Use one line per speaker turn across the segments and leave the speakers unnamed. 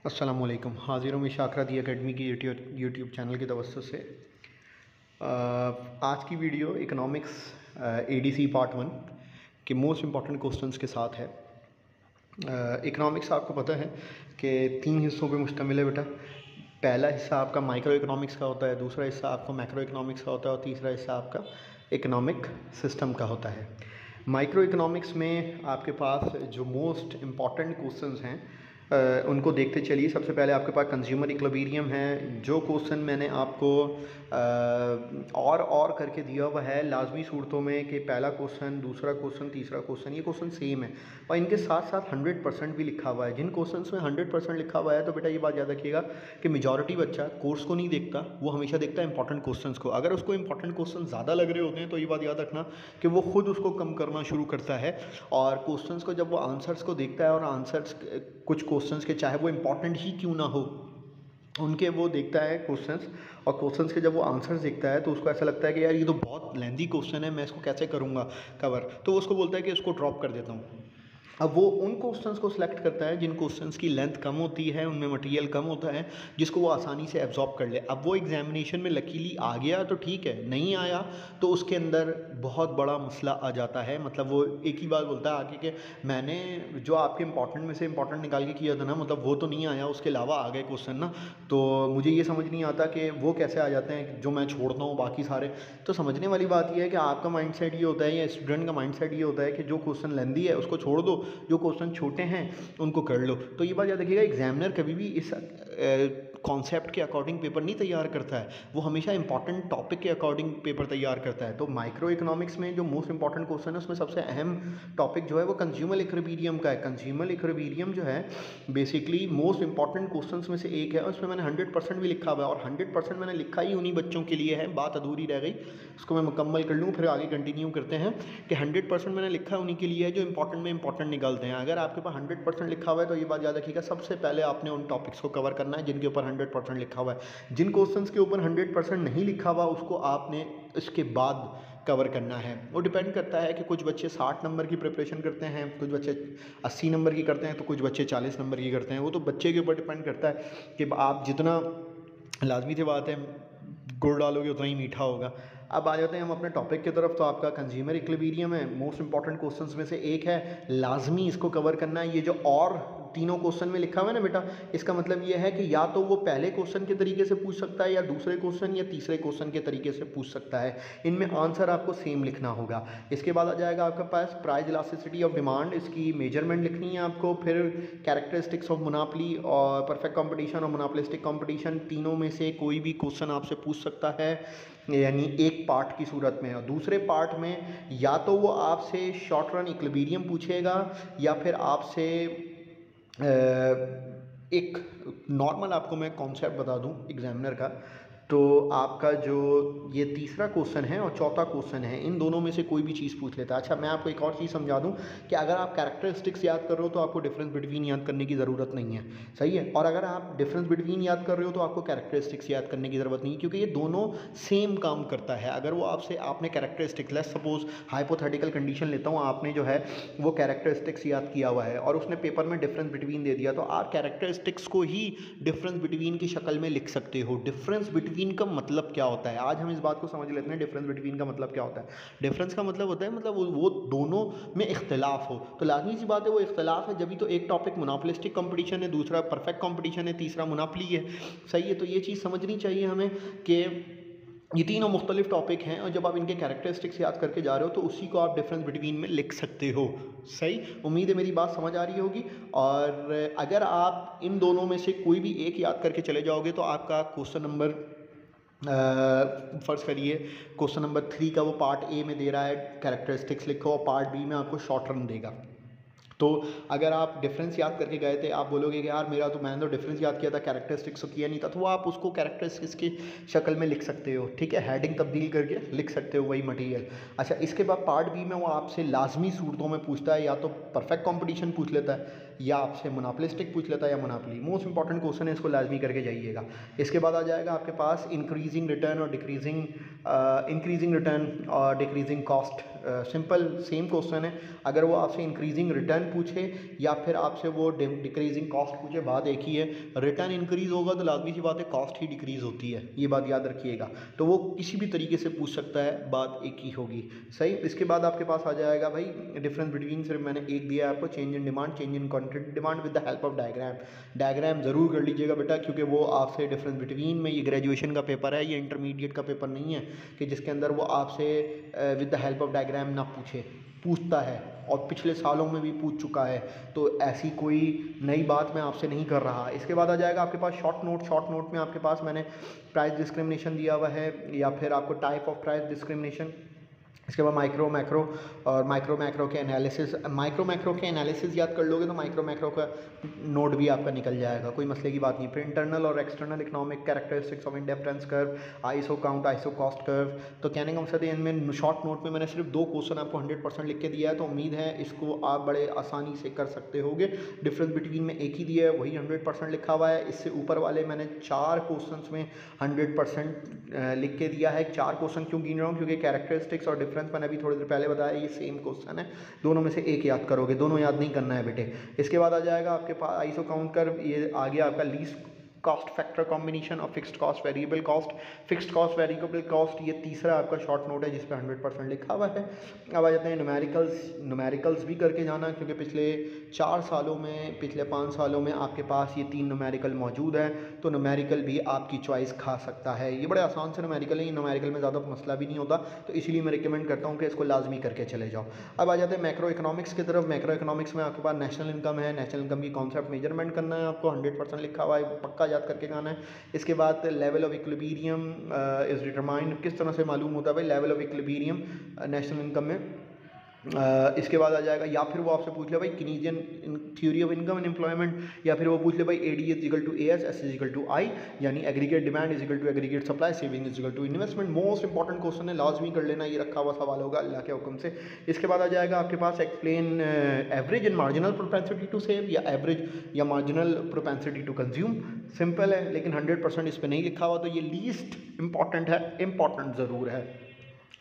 अस्सलामुअलैकुम। हाज़िर हूँ मैं शाकरा दी अकेडमी की यूट्यूब चैनल की तवज्जो से। आज की वीडियो इकोनॉमिक्स एडीसी पार्ट 1 के मोस्ट इम्पॉर्टेंट क्वेश्चंस के साथ है। इकोनॉमिक्स आपको पता है कि 3 हिस्सों पे मुश्तमिल है बेटा। पहला हिस्सा आपका माइक्रो इकोनॉमिक्स का होता है, दूसरा हिस्सा आपका मैक्रो इकोनॉमिक्स का होता है और तीसरा हिस्सा आपका इकोनॉमिक सिस्टम का होता है। माइक्रो इकोनॉमिक्स में आपके पास जो मोस्ट इम्पॉर्टेंट क्वेश्चंस हैं उनको देखते चलिए। सबसे पहले आपके पास कंज्यूमर इक्विलिब्रियम है। जो क्वेश्चन मैंने आपको और करके दिया हुआ है लाजमी सूरतों में कि पहला क्वेश्चन, दूसरा क्वेश्चन, तीसरा क्वेश्चन, ये क्वेश्चन सेम है और इनके साथ साथ 100% भी लिखा हुआ है। जिन क्वेश्चंस में 100% लिखा हुआ है तो बेटा ये बात याद रखिएगा कि मेजॉरिटी बच्चा कोर्स को नहीं देखता, वो हमेशा देखता है इंपॉर्टेंट क्वेश्चंस को। अगर उसको इंपॉर्टेंट क्वेश्चन ज़्यादा लग रहे होते हैं तो ये बात याद रखना कि वो खुद उसको कम करना शुरू करता है और क्वेश्चंस को जब वो आंसर्स को देखता है और आंसर्स कुछ क्वेश्चंस के चाहे वो इम्पॉर्टेंट ही क्यों ना हो उनके वो देखता है क्वेश्चंस, और क्वेश्चंस के जब वो आंसर्स देखता है तो उसको ऐसा लगता है कि यार ये तो बहुत लेंथी क्वेश्चन है, मैं इसको कैसे करूँगा कवर, तो वो उसको बोलता है कि इसको ड्रॉप कर देता हूँ। अब वो उन क्वेश्चंस को सिलेक्ट करता है जिन क्वेश्चंस की लेंथ कम होती है, उनमें मटेरियल कम होता है, जिसको वो आसानी से एब्जॉर्ब कर ले। अब वो एग्जामिनेशन में लकीली आ गया तो ठीक है, नहीं आया तो उसके अंदर बहुत बड़ा मसला आ जाता है। मतलब वो एक ही बात बोलता है आगे कि मैंने जो आपके इंपॉर्टेंट में से इंपॉर्टेंट निकाल के किया था ना, मतलब वो तो नहीं आया, उसके अलावा आ गए क्वेश्चन ना, तो मुझे ये समझ नहीं आता कि वो कैसे आ जाते हैं जो मैं छोड़ता हूँ बाकी सारे। तो समझने वाली बात ये है कि आपका माइंडसेट ये होता है या स्टूडेंट का माइंडसेट ये होता है कि जो क्वेश्चन लेंथी है उसको छोड़ दो, जो क्वेश्चन छोटे हैं उनको कर लो। तो ये बात याद रखिएगा, एग्जामिनर कभी भी इस कॉन्सेप्ट के अकॉर्डिंग पेपर नहीं तैयार करता है, वो हमेशा इंपॉर्टेंट टॉपिक के अकॉर्डिंग पेपर तैयार करता है। तो माइक्रो इकोनॉमिक्स में जो मोस्ट इंपॉर्टेंट क्वेश्चन है उसमें सबसे अहम टॉपिक जो है वो कंज्यूमर इक्विलिब्रियम का है। कंज्यूमर इक्विलिब्रियम जो है बेसिकली मोस्ट इंपॉर्टेंट क्वेश्चन में से एक है और उसमें मैंने 100% भी लिखा हुआ है, और 100% मैंने लिखा ही उन्हीं बच्चों के लिए है। बात अधूरी रह गई, उसको मैं मुकम्मल कर लूँ फिर आगे कंटिन्यू करते हैं कि 100% मैंने लिखा उन्हीं के लिए है जो इंपॉर्टेंट में इंपॉर्टेंट निकालते हैं। अगर आपके पास 100% लिखा हुआ है तो ये बात याद रखिएगा, सबसे पहले आपने उन टॉपिक्स को कवर करना है जिनके ऊपर 100% लिखा हुआ है। जिन क्वेश्चंस के ऊपर 100% नहीं लिखा हुआ उसको आपने इसके बाद कवर करना है। वो डिपेंड करता है कि कुछ बच्चे 60 नंबर की प्रिपरेशन करते हैं, कुछ बच्चे 80 नंबर की करते हैं, तो कुछ बच्चे 40 नंबर की करते हैं। वो तो बच्चे के ऊपर डिपेंड करता है कि आप जितना, लाजमी सी बात है गुड़ डालोगे उतना ही मीठा होगा। अब आ जाते हैं हम अपने टॉपिक की तरफ। तो आपका कंज्यूमर इक्विलिब्रियम है, मोस्ट इंपॉर्टेंट क्वेश्चंस में से एक है, लाजमी इसको कवर करना है। ये जो और तीनों क्वेश्चन में लिखा हुआ है ना बेटा, इसका मतलब ये है कि या तो वो पहले क्वेश्चन के तरीके से पूछ सकता है या दूसरे क्वेश्चन या तीसरे क्वेश्चन के तरीके से पूछ सकता है। इनमें आंसर आपको सेम लिखना होगा। इसके बाद आ जाएगा आपके पास प्राइस इलास्टिसिटी ऑफ डिमांड, इसकी मेजरमेंट लिखनी है आपको। फिर कैरेक्टरिस्टिक्स ऑफ मोनोपोली और परफेक्ट कंपटीशन और मोनोपोलिस्टिक कंपटीशन, तीनों में से कोई भी क्वेश्चन आपसे पूछ सकता है, यानी एक पार्ट की सूरत में। और दूसरे पार्ट में या तो वो आपसे शॉर्ट रन इक्विलिब्रियम पूछेगा या फिर आपसे एक नॉर्मल, आपको मैं कॉन्सेप्ट बता दूं एग्जामिनर का, तो आपका जो ये तीसरा क्वेश्चन है और चौथा क्वेश्चन है, इन दोनों में से कोई भी चीज़ पूछ लेता है। अच्छा, मैं आपको एक और चीज़ समझा दूं कि अगर आप कैरेक्टरिस्टिक्स याद कर रहे हो तो आपको डिफरेंस बिटवीन याद करने की ज़रूरत नहीं है, सही है। और अगर आप डिफरेंस बिटवीन याद कर रहे हो तो आपको कैरेक्टरिस्टिक्स याद करने की ज़रूरत नहीं है, क्योंकि ये दोनों सेम काम करता है। अगर वो आपने characteristics, let's suppose hypothetical condition लेता हूँ, आपने जो है वो कैरेक्टरिस्टिक्स याद किया हुआ है और उसने पेपर में डिफरेंस बिटवीन दे दिया, तो आप कैरेक्टरिस्टिक्स को ही डिफरेंस बिटवीन की शक्ल में लिख सकते हो। डिफरेंस बिटवीन का मतलब क्या होता है, आज हम इस बात को समझ लेते हैं। डिफरेंस बिटवीन का मतलब क्या होता है? डिफरेंस का मतलब होता है, मतलब वो दोनों में इख्तिलाफ हो। तो लाजमी सी बात है वो इख्तिलाफ है, जब भी तो एक टॉपिक मोनोपोलिस्टिक कंपटीशन है, दूसरा परफेक्ट कंपटीशन है, तीसरा मोनोपोली है, सही है। तो ये चीज़ समझनी चाहिए हमें कि ये तीनों मुख्तलिफ टॉपिक हैं और जब आप इनके कैरेक्टरिस्टिक्स याद करके जा रहे हो तो उसी को आप डिफरेंस बिटवीन में लिख सकते हो, सही। उम्मीद है मेरी बात समझ आ रही होगी। और अगर आप इन दोनों में से कोई भी एक याद करके चले जाओगे तो आपका क्वेश्चन नंबर, फ़र्ज़ करिए क्वेश्चन नंबर 3 का वो पार्ट ए में दे रहा है कैरेक्टरिस्टिक्स लिखो और पार्ट बी में आपको शॉर्ट रन देगा। तो अगर आप डिफरेंस याद करके गए थे, आप बोलोगे कि यार मेरा तो, मैंने तो डिफरेंस याद किया था, कैरेक्टरिस्टिक्स तो किया नहीं था, तो वो आप उसको कैरेक्टरिस्टिक्स की शक्ल में लिख सकते हो, ठीक है, हेडिंग तब्दील करके लिख सकते हो वही मटेरियल। अच्छा, इसके बाद पार्ट बी में वो आपसे लाजमी सूरतों में पूछता है, या तो परफेक्ट कंपटीशन पूछ लेता है, या आपसे मोनोपोलिस्टिक पूछ लेता है या मोनोपोली। मोस्ट इंपॉर्टेंट क्वेश्चन है, इसको लाजमी करके जाइएगा। इसके बाद आ जाएगा आपके पास इंक्रीजिंग रिटर्न और decreasing cost. Simple same question है, अगर वो आपसे इंक्रीजिंग रिटर्न पूछे या फिर आपसे वो डिक्रीजिंग कॉस्ट पूछे, बात एक ही है। रिटर्न इंक्रीज होगा तो लाजमी सी बात है कॉस्ट ही डिक्रीज होती है, ये बात याद रखिएगा। तो वो किसी भी तरीके से पूछ सकता है, बात एक ही होगी। सही। इसके बाद आपके पास आ जाएगा भाई डिफरेंस बिटवीन, सिर्फ मैंने एक दिया है आपको, change in demand, change in quantity demand with the help of diagram. Diagram ज़रूर कर लीजिएगा बेटा, क्योंकि वो आपसे डिफरेंस बिटवीन में, ये ग्रेजुएशन का पेपर है, ये इंटरमीडिएट का पेपर नहीं है कि जिसके अंदर वो आपसे with the help of diagram ना पूछता है, और पिछले सालों में भी पूछ चुका है, तो ऐसी कोई नई बात मैं आपसे नहीं कर रहा। इसके बाद आ जाएगा आपके पास शॉर्ट नोट में आपके पास मैंने प्राइस डिस्क्रिमिनेशन दिया हुआ है, या फिर आपको टाइप ऑफ प्राइस डिस्क्रिमिनेशन। इसके बाद माइक्रो मैक्रो और माइक्रो मैक्रो के एनालिसिस याद कर लोगे तो माइक्रो मैक्रो का नोट भी आपका निकल जाएगा, कोई मसले की बात नहीं। फिर इंटरनल और external economic characteristics of indifference curve, ISO count, ISO cost curve. तो कहने का मकसद है इनमें शॉर्ट नोट में मैंने सिर्फ 2 क्वेश्चन आपको 100% लिख के दिया है, तो उम्मीद है इसको आप बड़े आसानी से कर सकते होगे। डिफरेंस बिटवीन में एक ही दिया है, वही 100% लिखा हुआ है। इससे ऊपर वाले मैंने 4 क्वेश्चन में 100% लिख के दिया है। 4 क्वेश्चन क्यों गिन रहा हूँ, क्योंकि कैरेक्टरिस्टिक्स और डिफरेंस मैंने अभी थोड़ी देर पहले बताया, ये सेम क्वेश्चन है, दोनों में से एक याद करोगे, दोनों याद नहीं करना है बेटे। इसके बाद आ जाएगा आपके पास आईएसओ काउंट कर्व, ये आ गया आपका लीस्ट कॉस्ट फैक्टर कॉम्बिनेशन और fixed cost variable cost. Fixed cost variable cost ये तीसरा आपका शॉर्ट नोट है जिस पे 100% लिखा हुआ है। अब आ जाते हैं न्यूमेरिकल्स भी करके जाना, क्योंकि पिछले 4 सालों में, पिछले 5 सालों में आपके पास ये 3 न्यूमेरिकल मौजूद है, तो न्यूमेरिकल भी आपकी चॉइस खा सकता है। ये बड़े आसान से न्यूमेरिकल है, ये न्यूमेरिकल में ज़्यादा मसला भी नहीं होता, तो इसीलिए मैं रिकमेंड करता हूँ कि इसको लाजमी करके चले जाओ। अब आ जाते हैं मैक्रो इकोनॉमिक्स की तरफ। मैक्रो इकोनॉमिक्स में आपके पास नेशनल इनकम है, नेशनल इनकम की कॉन्सेप्ट मेजरमेंट करना है आपको, 100% लिखा हुआ है, पक्का याद करके गाना है। इसके बाद level of equilibrium is determined, किस तरह से मालूम होता है भाई level of equilibrium national income में। इसके बाद आ जाएगा, या फिर वो आपसे पूछ ले भाई Keynesian theory of income and employment, या फिर वो पूछ ले भाई AD is equal to S, S is equal to I, यानी aggregate demand is equal to aggregate supply, saving is equal to investment. Most important question है, लाजमी कर लेना, ये रखा हुआ सवाल होगा अल्लाह के हुक्म से। इसके बाद आ जाएगा आपके पास explain average and marginal propensity to save, या एवरेज या marginal propensity to consume. Simple है, लेकिन 100% इस पर नहीं लिखा हुआ, तो ये लीस्ट इंपॉर्टेंट है, इंपॉर्टेंट ज़रूर है।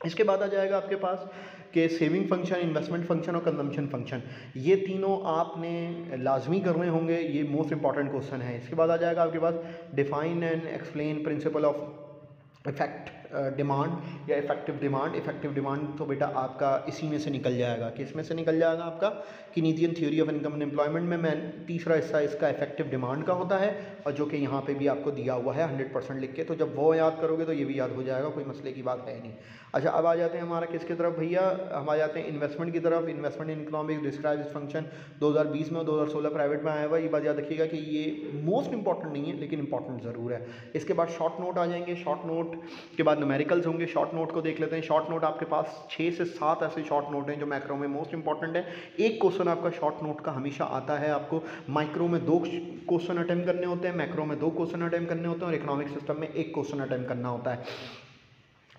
इसके बाद आ जाएगा आपके पास कि सेविंग फंक्शन, इन्वेस्टमेंट फंक्शन और कंजम्पशन फंक्शन, ये तीनों आपने लाजमी करने होंगे, ये मोस्ट इंपॉर्टेंट क्वेश्चन है। इसके बाद आ जाएगा आपके पास define and explain principle of effect demand या इफेक्टिव डिमांड। इफेक्टिव डिमांड तो बेटा आपका इसी में से निकल जाएगा, किस में से निकल जाएगा आपका Keynesian theory of income and employment में। मैं तीसरा हिस्सा इसका इफेक्टिव डिमांड का होता है, और जो कि यहाँ पे भी आपको दिया हुआ है 100% लिख के, तो जब वो याद करोगे तो ये भी याद हो जाएगा, कोई मसले की बात है नहीं। अच्छा, अब आ जाते हैं हमारा किसकी तरफ भैया, हम आ जाते हैं इन्वेस्टमेंट की तरफ। इन्वेस्टमेंट इन इकोनॉमिक्स डिस्क्राइब इस फंक्शन 2020 में और 2016 प्राइवेट में आया हुआ। ये बात याद रखिएगा कि ये मोस्ट इंपॉर्टेंट नहीं है, लेकिन इंपॉर्टेंट ज़रूर है। इसके बाद शॉर्ट नोट आ जाएंगे, शॉर्ट नोट के बाद न्यूमेरिकल्स होंगे। शॉर्ट नोट को देख लेते हैं। शॉर्ट नोट आपके पास 6 से 7 ऐसे शॉर्ट नोट हैं जो मैक्रो में मोस्ट इंपॉर्टेंट है। एक क्वेश्चन आपका शॉर्ट नोट का हमेशा आता है, आपको माइक्रो में 2 क्वेश्चन अटेम्प्ट करने होते हैं, मैक्रो में 2 क्वेश्चन अटेम्प्ट करने होते हैं, और इकोनॉमिक सिस्टम में 1 क्वेश्चन अटेम्प्ट करना होता है।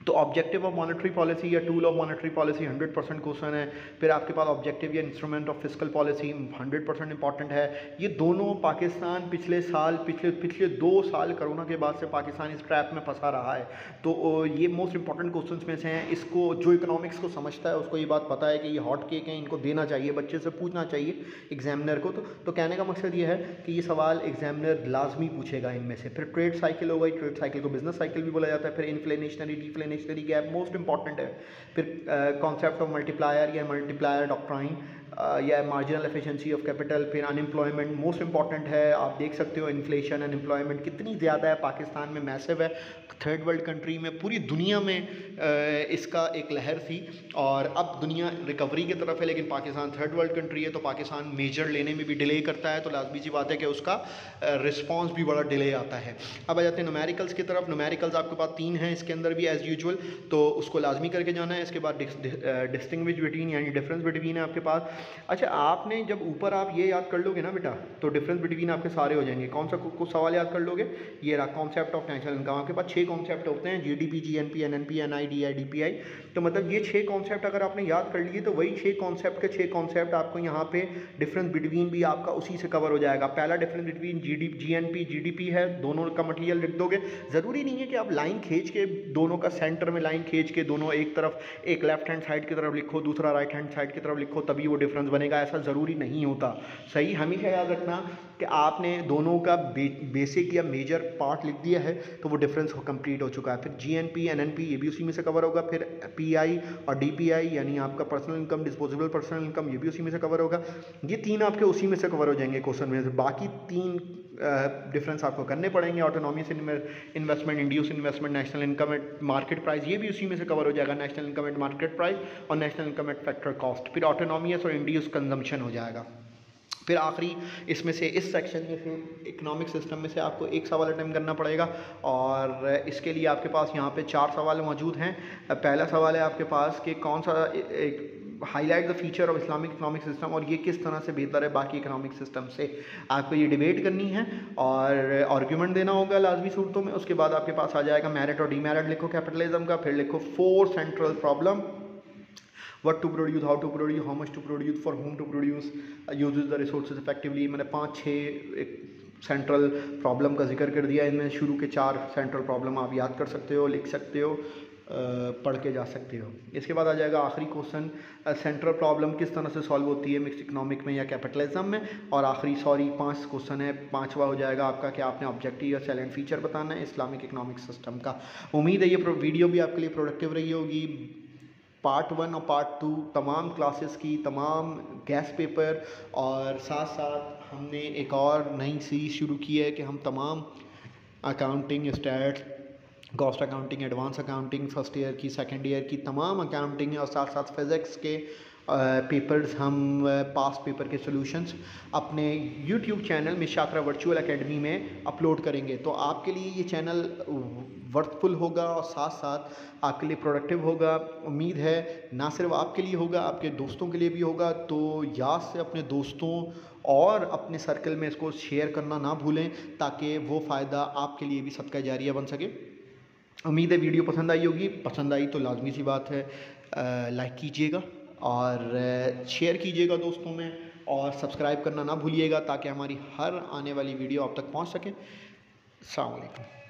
तो ऑब्जेक्टिव ऑफ मॉनेटरी पॉलिसी या tool of monetary policy 100% question है। फिर आपके पास ऑब्जेक्टिव या instrument of fiscal policy 100% important है। ये दोनों पाकिस्तान पिछले 2 साल कोरोना के बाद से पाकिस्तान इस ट्रैप में फंसा रहा है, तो ये मोस्ट इंपॉर्टेंट क्वेश्चन में से हैं। इसको जो इकोनॉमिक्स को समझता है उसको ये बात पता है कि ये हॉट केक है, इनको देना चाहिए, बच्चे से पूछना चाहिए एग्जामिनर को। तो कहने का मकसद ये है कि ये सवाल एग्जामिनर लाजमी पूछेगा इनमें से। फिर ट्रेड साइकिल हो गई, ट्रेड साइकिल को बिजनेस साइकिल भी बोला जाता है। फिर inflationary deflationary gap most important है। फिर कॉन्सेप्ट ऑफ मल्टीप्लायर या मल्टीप्लायर डॉक्ट्राइन या मार्जिनल एफिशिएंसी ऑफ कैपिटल। फिर अनएम्प्लॉयमेंट मोस्ट इंपॉर्टेंट है, आप देख सकते हो इन्फ्लेशन अनएम्प्लॉयमेंट कितनी ज़्यादा है, पाकिस्तान में मैसिव है, थर्ड वर्ल्ड कंट्री में, पूरी दुनिया में इसका एक लहर थी, और अब दुनिया रिकवरी की तरफ है, लेकिन पाकिस्तान थर्ड वर्ल्ड कंट्री है, तो पाकिस्तान मेजर लेने में भी डिले करता है, तो लाजमी सी बात है कि उसका रिस्पॉन्स भी बड़ा डिले आता है। अब आ जाते हैं न्यूमेरिकल्स की तरफ। न्यूमेरिकल्स आपके पास 3 हैं इसके अंदर भी एज़ यूजुअल, तो उसको लाजमी करके जाना है। इसके बाद डिस्टिंग्विश बिटवीन यानी डिफरेंस बिटवीन है आपके पास, अच्छा, आपने जब ऊपर आप ये याद कर लोगे ना बेटा, तो डिफरेंस बिटवीन आपके सारे हो जाएंगे। कौन सा कुछ सवाल याद कर लोगे? ये रहा कॉन्सेप्ट ऑफ नेशनल इनकम। आपके पास 6 कॉन्सेप्ट होते हैं, GDP, GNP, NNP, NI, DI, DPI. तो मतलब ये 6 कॉन्सेप्ट अगर आपने याद कर लिए तो वही 6 कॉन्सेप्ट के 6 कॉन्सेप्ट आपको यहाँ पे डिफरेंस बिटवीन भी आपका उसी से कवर हो जाएगा। पहला डिफरेंस बिटवीन जीएनपी, जीडीपी है, दोनों का मटेरियल लिख दोगे। ज़रूरी नहीं है कि आप लाइन खींच के दोनों का सेंटर में लाइन खींच के दोनों एक तरफ, एक लेफ्ट हैंड साइड की तरफ लिखो, दूसरा राइट हैंड साइड की तरफ लिखो, तभी वो डिफरेंस बनेगा, ऐसा ज़रूरी नहीं होता। सही, हमेशा याद रखना कि आपने दोनों का बेसिक या मेजर पार्ट लिख दिया है तो वो डिफरेंस कंप्लीट हो चुका है। फिर जीएनपी, एनएनपी ये भी उसी में से कवर होगा। फिर पीआई और डीपीआई यानी आपका personal income, disposable personal income, ये भी उसी में से कवर होगा। ये 3 आपके उसी में से कवर हो जाएंगे क्वेश्चन में। बाकी 3 डिफरेंस आपको करने पड़ेंगे। Autonomous investment, induce investment, national income at market price, ये भी उसी में से कवर हो जाएगा। National income at market price और national income at factor cost. फिर ऑटोनॉमस और इंड्यूस कंजम्पशन हो जाएगा। फिर आखिरी इसमें से, इस सेक्शन में फिर इकोनॉमिक सिस्टम में से आपको एक सवाल अटेम्प्ट करना पड़ेगा और इसके लिए आपके पास यहाँ पे 4 सवाल मौजूद हैं। पहला सवाल है आपके पास कि कौन सा highlight the feature of Islamic economic system, और ये किस तरह से बेहतर है बाकी इकोनॉमिक सिस्टम से। आपको ये डिबेट करनी है और आर्ग्यूमेंट देना होगा लाजमी सूरतों में। उसके बाद आपके पास आ जाएगा मेरिट और डीमेरिट लिखो कैपिटलिज्म का। फिर लिखो 4 central problem, what to produce, how to produce, how much to produce, for whom to produce, uses the resources effectively। मैंने 5-6 सेंट्रल प्रॉब्लम का जिक्र कर दिया। इनमें शुरू के 4 सेंट्रल प्रॉब्लम आप याद कर सकते हो, लिख सकते हो, पढ़ के जा सकते हो। इसके बाद आ जाएगा आखिरी क्वेश्चन, सेंट्रल प्रॉब्लम किस तरह से सॉल्व होती है मिक्स इकोनॉमिक में या कैपिटलिज्म में। और आखिरी 5 क्वेश्चन है, 5वां हो जाएगा आपका कि आपने ऑब्जेक्टिव या सैलेंट फीचर बताना है इस्लामिक इकोनॉमिक सिस्टम का। उम्मीद है ये वीडियो भी आपके लिए प्रोडक्टिव रही होगी। पार्ट 1 और पार्ट 2 तमाम क्लासेस की, तमाम गैस पेपर, और साथ साथ हमने एक और नई सीरीज़ शुरू की है कि हम तमाम accounting, stats, cost accounting, advance accounting, first year की, सेकंड ईयर की तमाम अकाउंटिंग और साथ साथ फिज़िक्स के पेपर्स, हम पास्ट पेपर के सॉल्यूशंस अपने यूट्यूब चैनल मिशात्रा वर्चुअल एकेडमी में अपलोड करेंगे। तो आपके लिए ये चैनल वर्थफुल होगा और साथ साथ आपके लिए प्रोडक्टिव होगा। उम्मीद है ना सिर्फ आपके लिए होगा, आपके दोस्तों के लिए भी होगा। तो याद से अपने दोस्तों और अपने सर्कल में इसको शेयर करना ना भूलें ताकि वो फ़ायदा आपके लिए भी सदका जारिया बन सके। उम्मीद है वीडियो पसंद आई होगी। पसंद आई तो लाजमी सी बात है लाइक कीजिएगा और शेयर कीजिएगा दोस्तों में, और सब्सक्राइब करना ना भूलिएगा ताकि हमारी हर आने वाली वीडियो आप तक पहुंच सके। अस्सलाम वालेकुम।